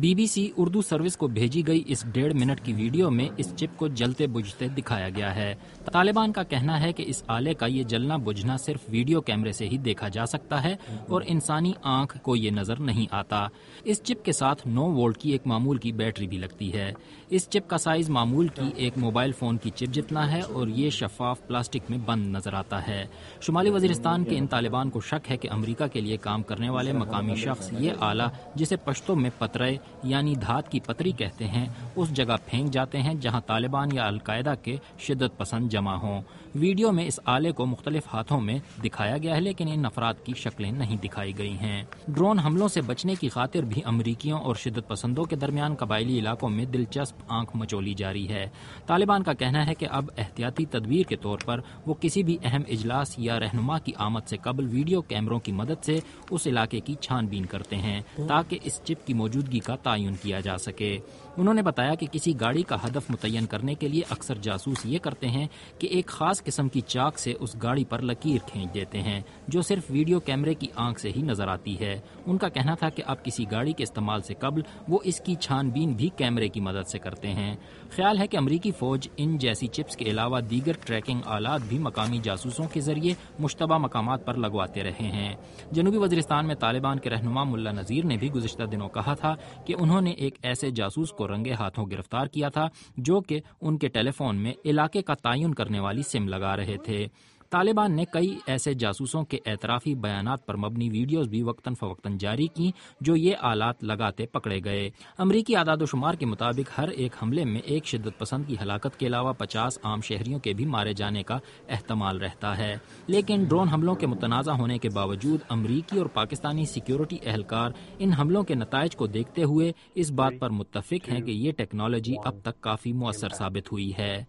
BBC Urdu service کو بھیجی گئی اس 1.5 منٹ کی ویڈیو میں اس چپ کو جلتے بجھتے دکھایا گیا ہے۔ طالبان کا کہنا ہے کہ اس آلے کا یہ جلنا بجھنا صرف ویڈیو کیمرے سے ہی دیکھا جا سکتا ہے اور انسانی آنکھ کو یہ نظر نہیں آتا۔ اس چپ کے ساتھ 9 وولٹ کی ایک معمول کی بیٹری بھی لگتی ہے۔ اس چپ کا سائز معمول کی ایک موبائل فون کی چپ جتنا ہے اور یہ شفاف پلاسٹک میں بند نظر آتا ہے۔ شمالی وزیرستان کے ان طالبان کو شک ہے کہ امریکہ کے لیے کام کرنے والے مقامی شخص یہ آلہ، جسے پشتو میں پترے یعنی دھات کی پتری کہتے ہیں، اس جگہ پھینک جاتے ہیں جہاں طالبان یا القاعدہ کے شدت پسند جمع ہوں۔ ویڈیو میں اس آلے کو مختلف ہاتھوں میں دکھایا گیا ہے لیکن ان افراد کی شکلیں نہیں دکھائی گئی ہیں۔ ڈرون حملوں سے بچنے کی خاطر بھی امریکیوں اور شدت پسندوں کے درمیان قبائلی علاقوں میں دلچسپ آنکھ مچولی جاری ہے۔ طالبان کا کہنا ہے کہ اب احتیاطی تدبیر کے طور پر وہ کسی بھی اہم اجلاس یا رہنما کی آمد سے قبل ویڈیو کیمروں کی مدد سے اس علاقے کی چھان بین کرتے ہیں تاکہ اس چپ کی موجودگی کا تعین کیا جا سکے۔ انہوں نے بتایا کہ کسی گاڑی کا ہدف متعین کرنے کے لیے اکثر جاسوس یہ کرتے ہیں کہ ایک خاص قسم کی چاک سے اس گاڑی پر لکیر کھینچ دیتے ہیں جو صرف ویڈیو کیمرے کی آنکھ سے ہی نظر آتی ہے۔ ان کا کہنا تھا کہ اب کسی گاڑی کے استعمال سے قبل وہ اس کی چھان بین بھی کیمرے کی مدد سے کرتے ہیں۔ خیال ہے کہ امریکی فوج ان جیسی چپس کے علاوہ دیگر ٹریکنگ آلات بھی مقامی جاسوسوں کے ذریعے مشتبہ مقامات پر لگواتے رہے ہیں۔ جنوبی وزیرستان میں طالبان کے رہنما ملا نذیر نے بھی گزشتہ دنوں کہا تھا کہ انہوں نے ایک ایسے جاسوس کو رنگے ہاتھوں گرفتار کیا تھا جو کہ ان کے ٹیلی فون میں علاقے کا تعین کرنے والی سم لگا رہے تھے۔ طالبان نے کئی ایسے جاسوسوں کے اعترافی بیانات پر مبنی ویڈیوز بھی وقتاً فوقتاً جاری کی جو یہ آلات لگاتے پکڑے گئے۔ امریکی اعداد و شمار کے مطابق ہر ایک حملے میں ایک شدت پسند کی ہلاکت کے علاوہ 50 عام شہریوں کے بھی مارے جانے کا احتمال رہتا ہے۔ لیکن ڈرون حملوں کے متنازع ہونے کے باوجود امریکی اور پاکستانی سیکیورٹی اہلکار ان حملوں کے نتائج کو دیکھتے ہوئے اس بات پر متفق ہیں کہ یہ ٹیکنالوجی اب تک کافی مؤثر ثابت ہوئی ہے۔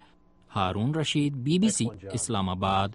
ہارون رشید، BBC، اسلام آباد۔